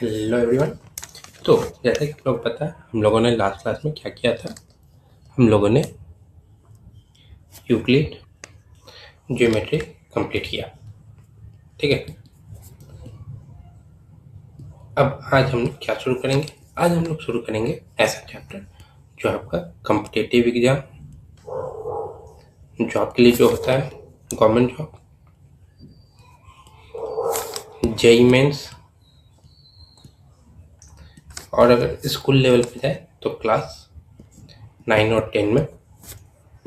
Hello everyone. तो जैसे कि आप लोग पता है हम लोगों ने लास्ट क्लास में क्या किया था। हम लोगों ने यूक्लिड ज्योमेट्री कंप्लीट किया। ठीक है। अब आज हम लोग क्या शुरू करेंगे। आज हम लोग शुरू करेंगे ऐसा चैप्टर जो आपका कॉम्पिटिटिव एग्जाम जॉब के लिए जो होता है, गवर्नमेंट जॉब, जेई मेंस, और अगर स्कूल लेवल पे जाए तो क्लास 9 और 10 में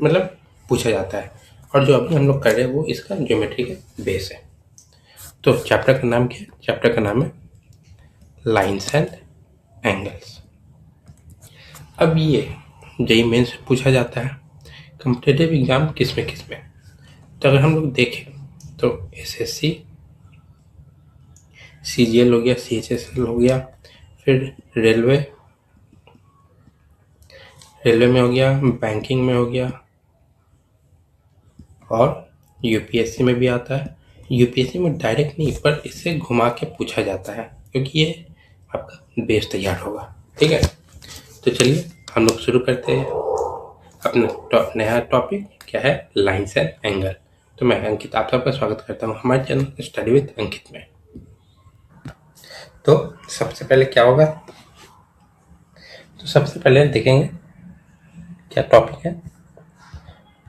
मतलब पूछा जाता है। और जो अभी हम लोग कर रहे हैं वो इसका ज्योमेट्री का बेस है। तो चैप्टर का नाम क्या है? चैप्टर का नाम है लाइन्स एंड एंगल्स। अब ये जेई मेंस से पूछा जाता है, कॉम्पिटिटिव एग्जाम किस में। तो अगर हम लोग देखें तो एसएससी, सीजीएल हो गया, सीएचएसएल हो गया, फिर रेलवे में हो गया, बैंकिंग में हो गया, और यूपीएससी में भी आता है। यूपीएससी में डायरेक्ट नहीं पर इससे घुमा के पूछा जाता है क्योंकि ये आपका बेस तैयार होगा। ठीक है। तो चलिए हम लोग शुरू करते हैं अपना नया टॉपिक क्या है, लाइन्स एंड एंगल। तो मैं अंकित आप सबका स्वागत करता हूँ हमारे चैनल स्टडी विद अंकित में। तो सबसे पहले क्या होगा, तो सबसे पहले देखेंगे क्या टॉपिक है,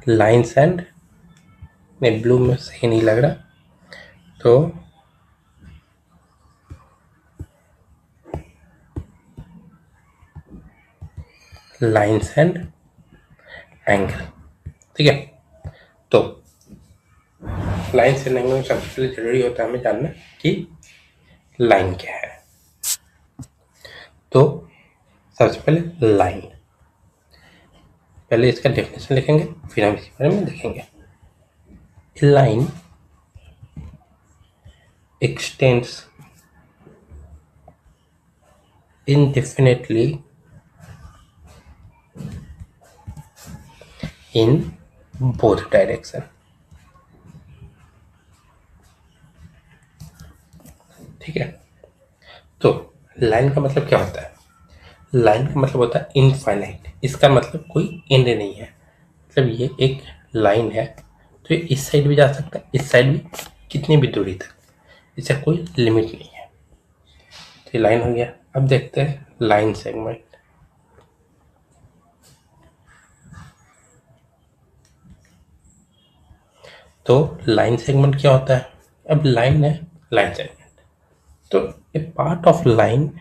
लाइन्स एंड, नहीं ब्लू में सही नहीं लग रहा, तो लाइन्स एंड एंगल। ठीक है। तो लाइन्स एंड एंगल में सबसे पहले जरूरी होता है हमें जानना कि लाइन क्या है। तो सबसे पहले लाइन, पहले इसका डेफिनेशन लिखेंगे फिर हम इसके बारे में देखेंगे। A line extends indefinitely in both direction। ठीक है। तो लाइन का मतलब क्या होता है, लाइन का मतलब होता है इनफाइनाइट। इसका मतलब कोई एंड नहीं है, मतलब ये एक लाइन है तो ये इस साइड भी जा सकता है, इस साइड भी, कितनी भी दूरी तक, इसका कोई लिमिट नहीं है। तो ये लाइन हो गया। अब देखते हैं लाइन सेगमेंट। तो लाइन सेगमेंट क्या होता है, अब लाइन है, लाइन सेगमेंट, तो a part of line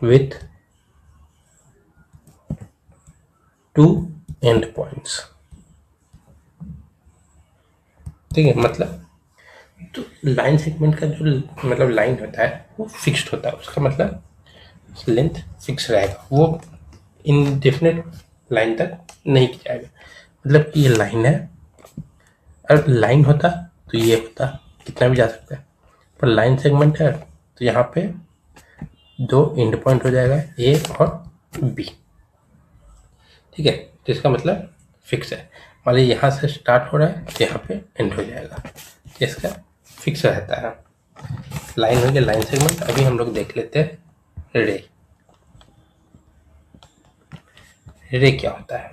with two end points। ठीक है। मतलब तो लाइन सेगमेंट का जो मतलब लाइन होता है वो फिक्स्ड होता है, उसका मतलब लेंथ फिक्स रहेगा, वो इनडेफिनेट लाइन तक नहीं जाएगा। मतलब कि ये लाइन है, अगर लाइन होता तो ये होता, कितना भी जा सकता है, पर लाइन सेगमेंट है तो यहाँ पे दो एंड पॉइंट हो जाएगा, ए और बी। ठीक है। तो इसका मतलब फिक्स है, मान लीजिए यहाँ से स्टार्ट हो रहा है तो यहाँ पे एंड हो जाएगा, इसका फिक्स रहता है। लाइन हो गया लाइन सेगमेंट। अभी हम लोग देख लेते हैं रे। रे क्या होता है,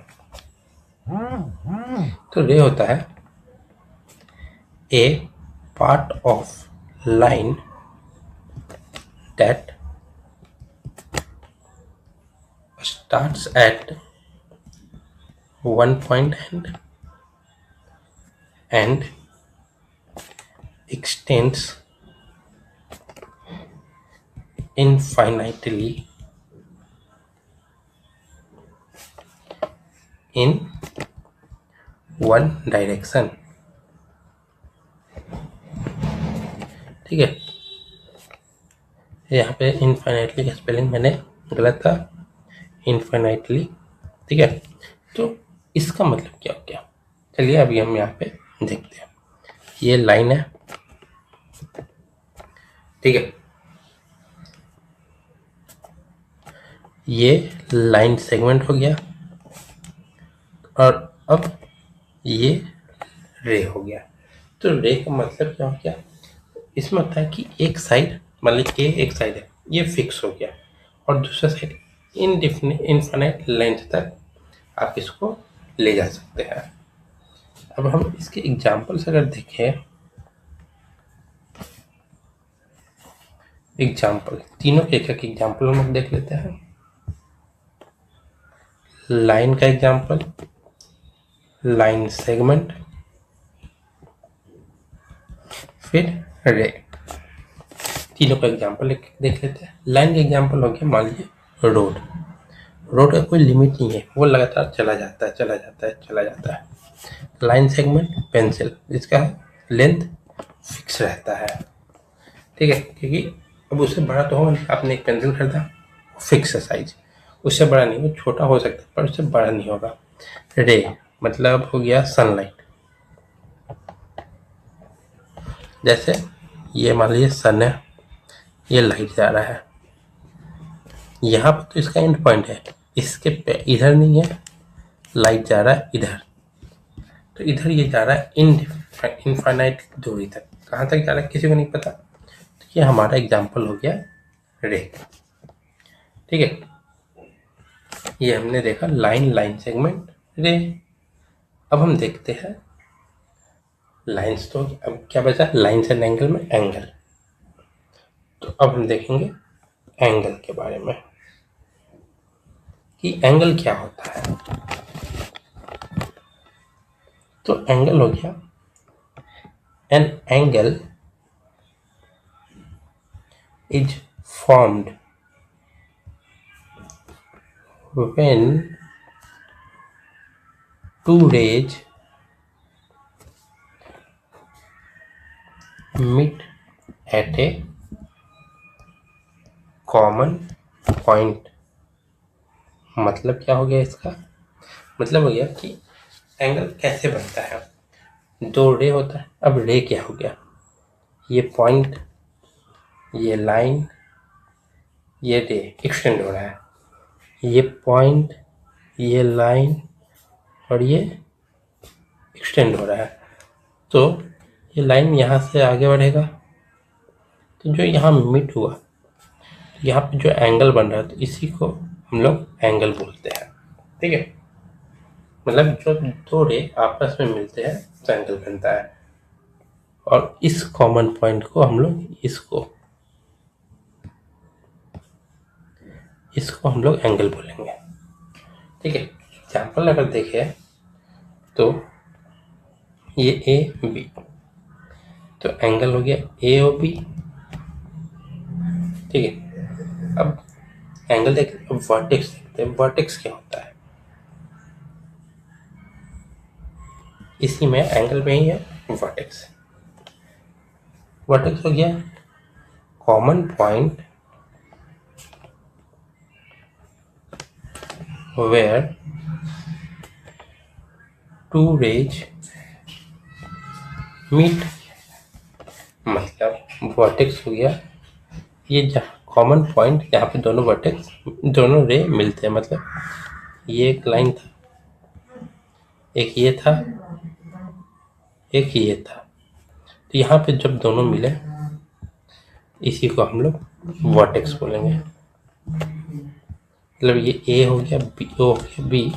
तो रे होता है a part of line that starts at one point and extends infinitely in one direction। ठीक है। यहाँ पे इनफाइनाइटली का स्पेलिंग मैंने गलत था, इनफाइनाइटली। ठीक है। तो इसका मतलब क्या हो गया, चलिए अभी हम यहाँ पे देखते हैं। ये लाइन है, ठीक है, ये लाइन सेगमेंट हो गया, और अब ये रे हो गया। तो रे का मतलब क्या हो गया, इसमें होता है कि एक साइड मतलब ए एक साइड है, ये फिक्स हो गया, और दूसरा साइड इनफाइनाइट लेंथ तक आप इसको ले जा सकते हैं। अब हम इसके एग्जाम्पल्स अगर देखें, एग्जाम्पल तीनों के एक एग्जाम्पल हम लोग देख लेते हैं। लाइन का एग्जाम्पल, लाइन सेगमेंट, फिर रे, तीनों का एग्जाम्पल देख लेते हैं। लाइन का एग्जाम्पल हो गया मान लीजिए रोड, रोड का कोई लिमिट नहीं है, वो लगातार चला जाता है चला जाता है चला जाता है। लाइन सेगमेंट पेंसिल, जिसका लेंथ फिक्स रहता है, ठीक है, क्योंकि अब उससे बड़ा तो हो नहीं, आपने एक पेंसिल खरीदा फिक्स है साइज, उससे बड़ा नहीं, वो छोटा हो सकता है पर उससे बड़ा नहीं होगा। रे मतलब हो गया सनलाइट, जैसे ये मान लीजिए सन है, ये लाइट जा रहा है, यहाँ पर तो इसका एंड पॉइंट है, इसके पे इधर नहीं है, लाइट जा रहा है इधर, तो इधर ये जा रहा है इनफाइनाइट दूरी तक, कहाँ तक जा रहा है किसी को नहीं पता। तो ये हमारा एग्जाम्पल हो गया रे, ठीक है। ये हमने देखा लाइन, लाइन सेगमेंट, रे। अब हम देखते हैं लाइंस, तो अब क्या बचा लाइंस एंड एंगल में एंगल, तो अब हम देखेंगे एंगल के बारे में कि एंगल क्या होता है। तो एंगल हो गया, an angle is formed when two rays meet at a common point। मतलब क्या हो गया इसका, मतलब हो गया कि एंगल कैसे बनता है, दो रे होता है। अब रे क्या हो गया, ये पॉइंट, ये लाइन, ये रे एक्सटेंड हो रहा है, ये पॉइंट, ये लाइन और ये एक्सटेंड हो रहा है, तो ये लाइन यहाँ से आगे बढ़ेगा, तो जो यहाँ मीट हुआ, यहाँ पे जो एंगल बन रहा है, तो इसी को हम लोग एंगल बोलते हैं, ठीक है। मतलब जो दो रे आपस में मिलते हैं तो एंगल बनता है, और इस कॉमन पॉइंट को हम लोग इसको हम लोग एंगल बोलेंगे, ठीक है। एग्जाम्पल अगर देखें तो ये ए बी, तो एंगल हो गया ए ओ बी, ठीक है। अब एंगल देखते, अब वर्टेक्स देखते हैं, वर्टेक्स क्या होता है, इसी में एंगल में ही है वर्टेक्स। वर्टेक्स हो गया common point where two rays meet, मतलब वर्टेक्स हो गया ये जहाँ कॉमन पॉइंट, जहाँ पे दोनों वर्टेक्स दोनों रे मिलते हैं, मतलब ये एक लाइन था, एक ये था, एक ये था, तो यहाँ पे जब दोनों मिले इसी को हम लोग वर्टेक्स बोलेंगे। मतलब ये ए हो गया बी, ओ हो गया बी,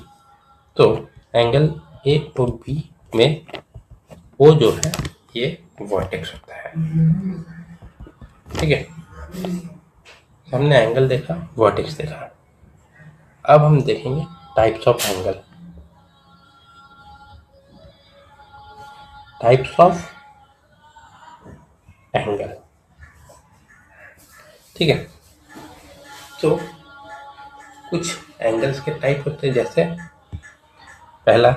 तो एंगल ए और बी में ओ जो है ये वर्टेक्स होता है, ठीक है। हमने एंगल देखा, वर्टेक्स देखा, अब हम देखेंगे types of angle. Types of angle, ठीक है। तो कुछ एंगल्स के टाइप होते हैं, जैसे पहला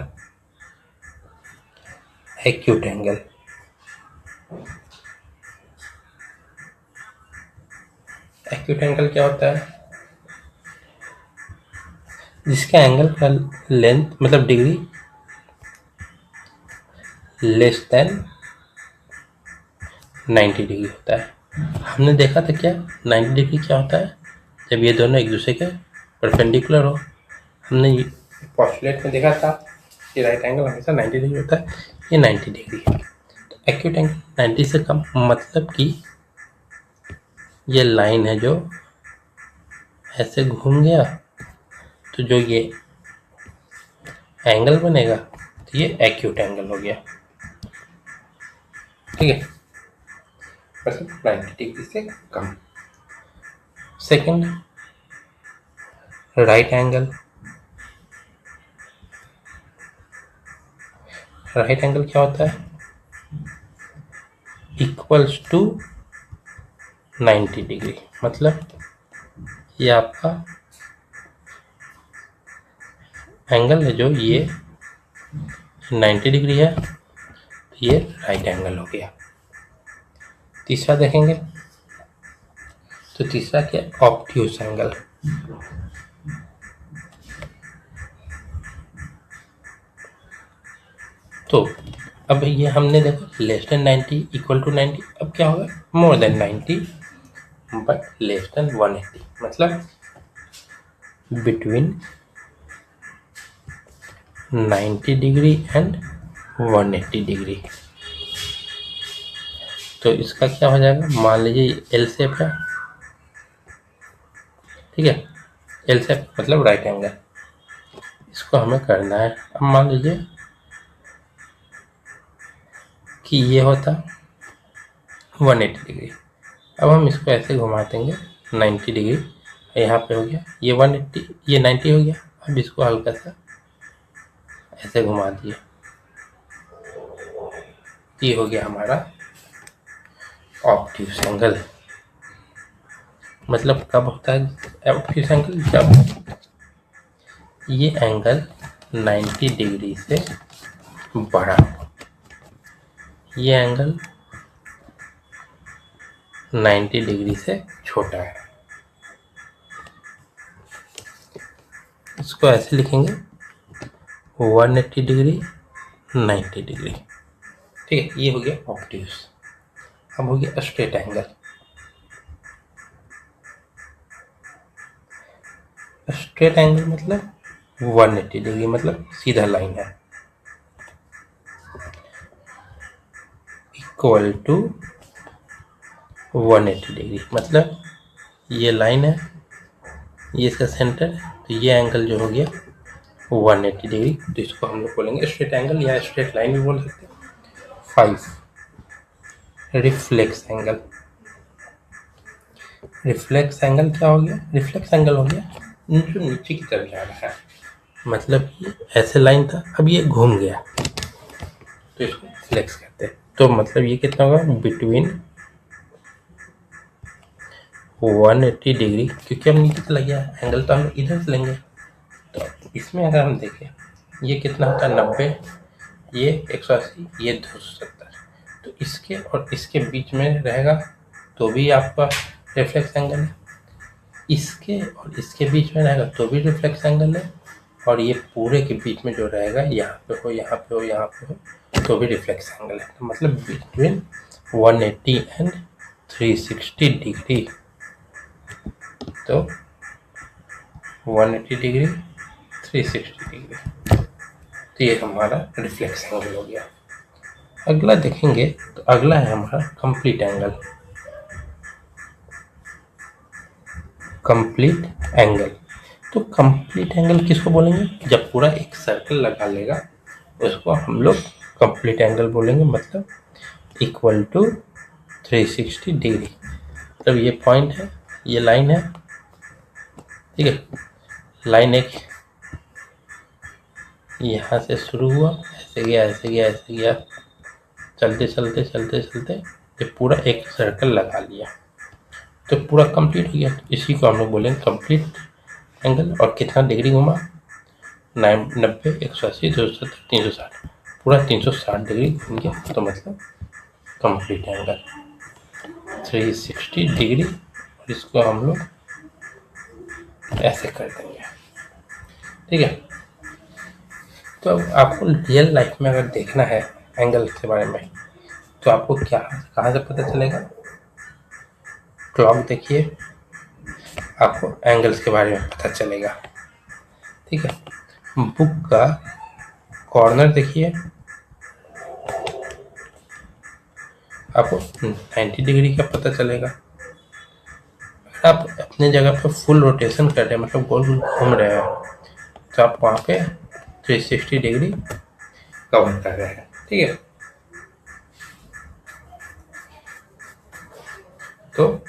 एक्यूट एंगल, एक्यूट एंगल क्या होता है, जिसका एंगल का लेंथ मतलब डिग्री लेस देन 90 डिग्री होता है। हमने देखा था क्या 90 डिग्री क्या होता है, जब ये दोनों एक दूसरे के परपेंडिकुलर हो। हमने पोस्टुलेट में देखा था कि राइट एंगल हमेशा 90 डिग्री होता है, ये 90 डिग्री है। तो एक्यूट एंगल 90 से कम, मतलब कि ये लाइन है जो ऐसे घूम गया, तो जो ये एंगल बनेगा तो ये एक्यूट एंगल हो गया। ठीक है, मतलब 90 डिग्री से कम। Second, right angle. Right angle क्या होता है? इक्वल्स टू 90 डिग्री, मतलब ये आपका एंगल है जो ये 90 डिग्री है, तो ये राइट एंगल हो गया। तीसरा देखेंगे तो तीसरा क्या? Obtuse angle. तो अब ये हमने देखो लेस देन 90 इक्वल टू 90, अब क्या होगा? More than 90 but less than 180, मतलब बिटवीन 90 डिग्री एंड 180 डिग्री। तो इसका क्या हो जाएगा? मान लीजिए एल शेप है, ठीक है, एल शेप मतलब राइट एंगल, इसको हमें करना है। अब मान लीजिए कि ये होता 180 डिग्री, अब हम इसको ऐसे घुमा देंगे 90 डिग्री, यहाँ पे हो गया ये 180, ये 90 हो गया। अब इसको हल्का सा ऐसे घुमा दिए, ये हो गया हमारा ऑब्ट्यूस एंगल। मतलब कब होता है ऑब्ट्यूस एंगल? जब ये एंगल 90 डिग्री से बड़ा हो, ये एंगल 90 डिग्री से छोटा है। इसको ऐसे लिखेंगे 180 डिग्री 90 डिग्री। ठीक है, ये हो गया ऑब्ट्यूस। अब हो गया स्ट्रेट एंगल। स्ट्रेट एंगल मतलब 180 डिग्री, मतलब सीधा लाइन है, इक्वल टू 180 डिग्री, मतलब ये लाइन है, ये इसका सेंटर है, तो ये एंगल जो हो गया 180 डिग्री। तो इसको हम लोग बोलेंगे स्ट्रेट एंगल या स्ट्रेट लाइन भी बोल सकते हैं। 5, रिफ्लेक्स एंगल। रिफ्लेक्स एंगल क्या हो गया? रिफ्लेक्स एंगल हो गया जो नीचे की तरफ जा रहा है, मतलब ये ऐसे लाइन था, अब ये घूम गया, तो इसको रिफ्लेक्स कहते हैं। तो मतलब ये कितना होगा? बिटवीन 180 डिग्री, क्योंकि हम नीचे चला गया एंगल, तो हम लोग इधर से लेंगे। तो इसमें अगर हम देखें ये कितना होता है? 90, ये 180, ये 270, तो इसके और इसके बीच में रहेगा तो भी आपका रिफ्लेक्स एंगल है, इसके और इसके बीच में रहेगा तो भी रिफ्लेक्स एंगल है, और ये पूरे के बीच में जो रहेगा यहाँ पे हो, यहाँ पे हो, यहाँ पे हो, तो भी रिफ्लेक्स एंगल है। तो मतलब बिटवीन 180 एंड 360 डिग्री, तो 180 डिग्री 360 डिग्री, तो ये हमारा रिफ्लेक्स एंगल हो गया। अगला देखेंगे तो अगला है हमारा कंप्लीट एंगल। कंप्लीट एंगल, तो कंप्लीट एंगल किसको बोलेंगे? जब पूरा एक सर्कल लगा लेगा उसको हम लोग कंप्लीट एंगल बोलेंगे, मतलब इक्वल टू 360 डिग्री। मतलब ये पॉइंट है, ये लाइन है, ठीक है, लाइन एक यहाँ से शुरू हुआ, ऐसे गया, ऐसे गया, ऐसे गया, चलते चलते चलते चलते ये पूरा एक सर्कल लगा लिया, तो पूरा कंप्लीट हो गया। तो इसी को हम लोग बोलेंगे कंप्लीट एंगल। और कितना डिग्री घुमा? 90, 180, 270, 360, पूरा 360 डिग्री घूम गया, तो मतलब कंप्लीट एंगल 360 डिग्री। और इसको हम लोग ऐसे कर देंगे, ठीक है। तो अब आपको रियल लाइफ में अगर देखना है एंगल के बारे में, तो आपको क्या कहाँ से पता चलेगा? क्लॉक देखिए, आपको एंगल्स के बारे में पता चलेगा, ठीक है। बुक का कॉर्नर देखिए, आपको 90 डिग्री का पता चलेगा। आप अपने जगह पर फुल रोटेशन कर रहे हैं, मतलब गोल गोल घूम रहे हैं, तो आप वहाँ पे 360 डिग्री कवर कर रहे हैं। ठीक है, तो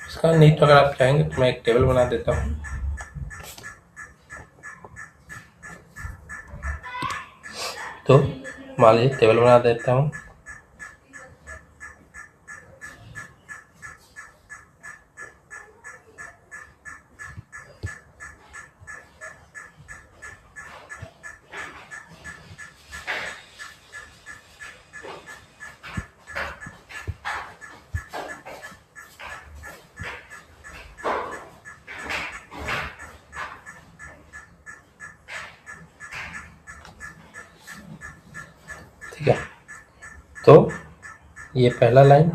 इसका नहीं तो अगर आप चाहेंगे तो मैं एक टेबल बना देता हूँ। तो मान लीजिए टेबल बना देता हूँ। ठीक है, तो ये पहला लाइन,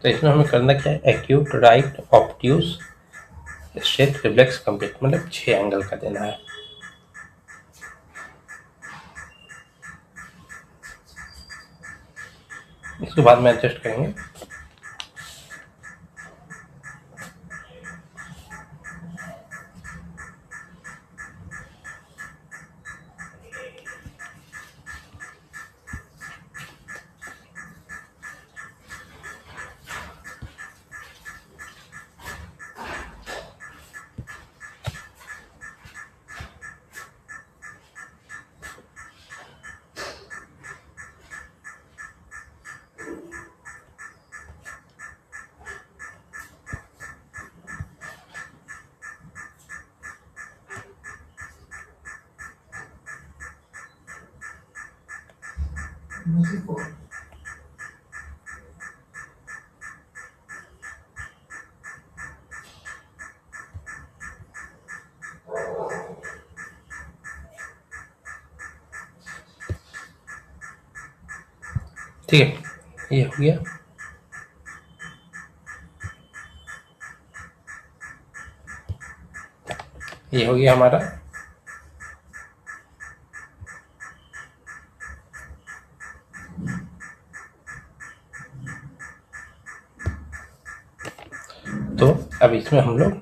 तो इसमें हमें करना क्या है, acute right obtuse straight reflex complete, मतलब 6 एंगल का देना है। इसके बाद में एडजस्ट करेंगे। ठीक है, ये हो गया। ये हो गया हमारा। तो अब इसमें हम लोग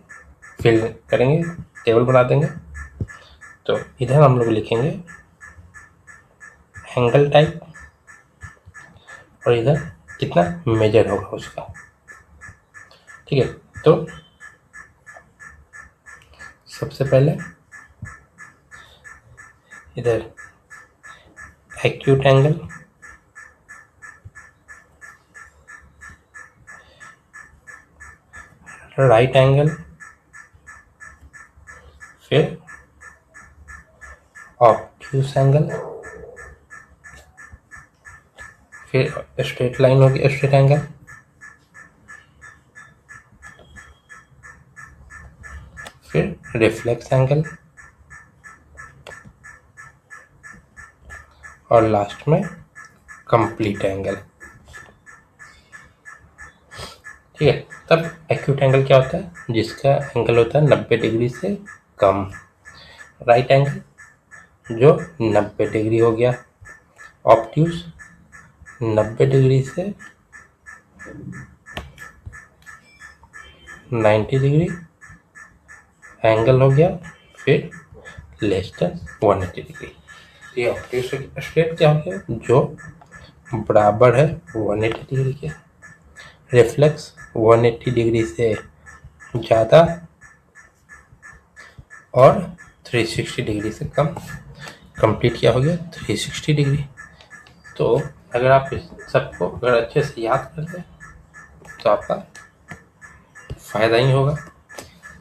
फिल करेंगे, टेबल बना देंगे। तो इधर हम लोग लिखेंगे एंगल टाइप, और इधर कितना मेजर होगा उसका। ठीक है, तो सबसे पहले इधर एक्यूट एंगल, राइट एंगल, फिर ऑब्ट्यूज एंगल, फिर स्ट्रेट लाइन होगी, स्ट्रेट एंगल, फिर रिफ्लेक्स एंगल, और लास्ट में कंप्लीट एंगल। ठीक है, तब एक्यूट एंगल क्या होता है, जिसका एंगल होता है 90 डिग्री से कम। राइट एंगल जो 90 डिग्री हो गया, ऑब्ट्यूज 90 डिग्री से 90 डिग्री एंगल हो गया, फिर लेस देन 180 डिग्री। ये ऑब्ट्यूज स्ट्रेट क्या हो गया, जो बराबर है 180 डिग्री के। रिफ्लेक्स 180 डिग्री से ज़्यादा और 360 डिग्री से कम। कंप्लीट क्या हो गया, 360 डिग्री। तो अगर आप इस सबको अगर अच्छे से याद कर लें तो आपका फ़ायदा ही होगा,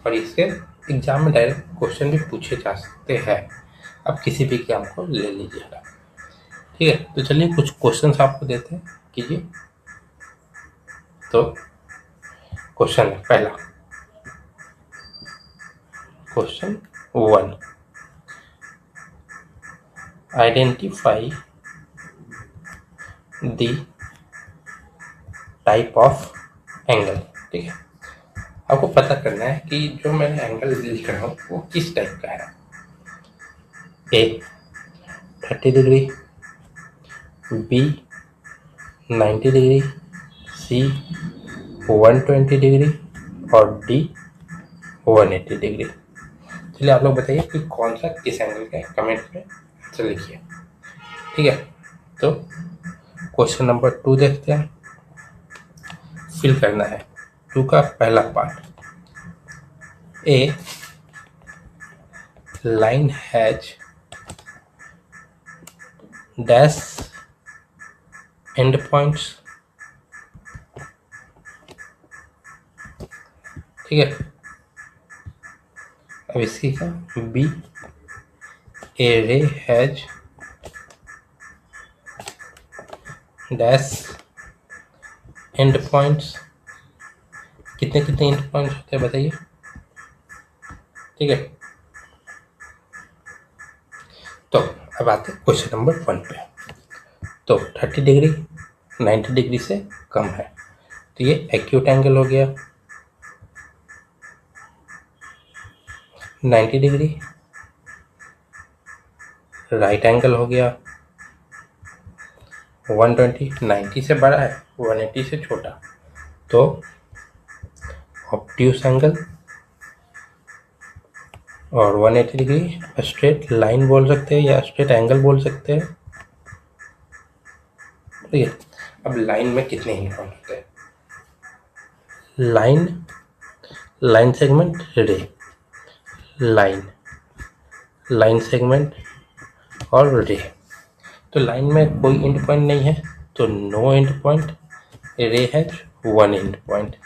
और इससे एग्जाम में डायरेक्ट क्वेश्चन भी पूछे जा सकते हैं। आप किसी भी एग्जाम को ले लीजिएगा। ठीक है, तो चलिए कुछ क्वेश्चंस आपको देते हैं, कीजिए। तो क्वेश्चन पहला, question 1, identify the type of angle. ठीक है, आपको पता करना है कि जो मैं एंगल लिख रहा हूँ वो किस टाइप का है। ए 30 डिग्री, बी 90 डिग्री, सी 120 डिग्री और डी 180 डिग्री। चलिए आप लोग बताइए कि कौन सा किस एंगल का है, कमेंट में आंसर लिखिए। ठीक है, तो क्वेश्चन नंबर 2 देखते हैं। फिल करना है 2 का पहला part. A line has dash and points. ठीक है, अब इसी का बी ए रे हैज डैश एंड पॉइंट्स। कितने कितने एंड पॉइंट्स होते हैं बताइए। ठीक है, तो अब आते हैं क्वेश्चन नंबर 1 पे। तो 30 डिग्री 90 डिग्री से कम है, तो ये एक्यूट एंगल हो गया। 90 डिग्री राइट एंगल हो गया। 120 90 से बड़ा है, 180 से छोटा, तो ऑब्ट्यूस एंगल। और 180 डिग्री स्ट्रेट लाइन बोल सकते हैं या स्ट्रेट एंगल बोल सकते हैं। ठीक है, अब लाइन में कितने एंड पॉइंट होते हैं। लाइन सेगमेंट रे, लाइन सेगमेंट और रे। तो लाइन में कोई एंड पॉइंट नहीं है, तो नो एंड पॉइंट। रे हैज 1 एंड पॉइंट,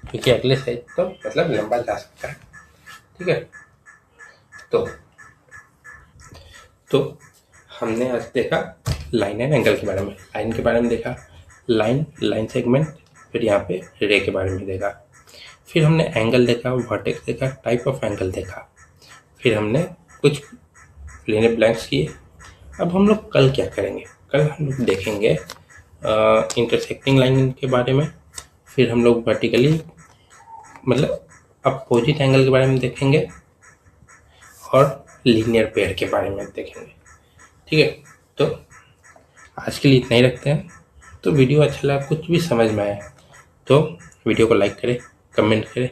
क्योंकि अगले साइड तो मतलब लंबा जा सकता है। ठीक है, तो हमने आज देखा लाइन एंड एंगल के बारे में, लाइन के बारे में देखा, लाइन सेगमेंट, फिर यहाँ पे रे के बारे में देखा, फिर हमने एंगल देखा, वर्टेक्स देखा, टाइप ऑफ एंगल देखा, फिर हमने कुछ प्लेन ब्लैंक्स किए। अब हम लोग कल क्या करेंगे, कल हम लोग देखेंगे इंटरसेक्टिंग लाइन के बारे में, फिर हम लोग वर्टिकली मतलब अपोजिट एंगल के बारे में देखेंगे और लीनियर पेयर के बारे में देखेंगे। ठीक है, तो आज के लिए इतना ही रखते हैं। तो वीडियो अच्छा लगा, कुछ भी समझ में आया तो वीडियो को लाइक करें, कमेंट करें,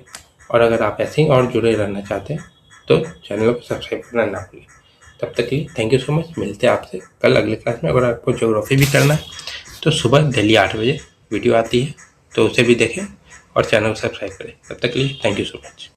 और अगर आप ऐसे ही और जुड़े रहना चाहते हैं तो चैनल को सब्सक्राइब करना ना भूलें। तब तक के लिए थैंक यू सो मच। मिलते हैं आपसे कल अगले क्लास में। अगर आपको ज्योग्राफी भी करना है तो सुबह डेली 8 बजे वीडियो आती है, तो उसे भी देखें और चैनल को सब्सक्राइब करें। तब तक के लिए थैंक यू सो मच।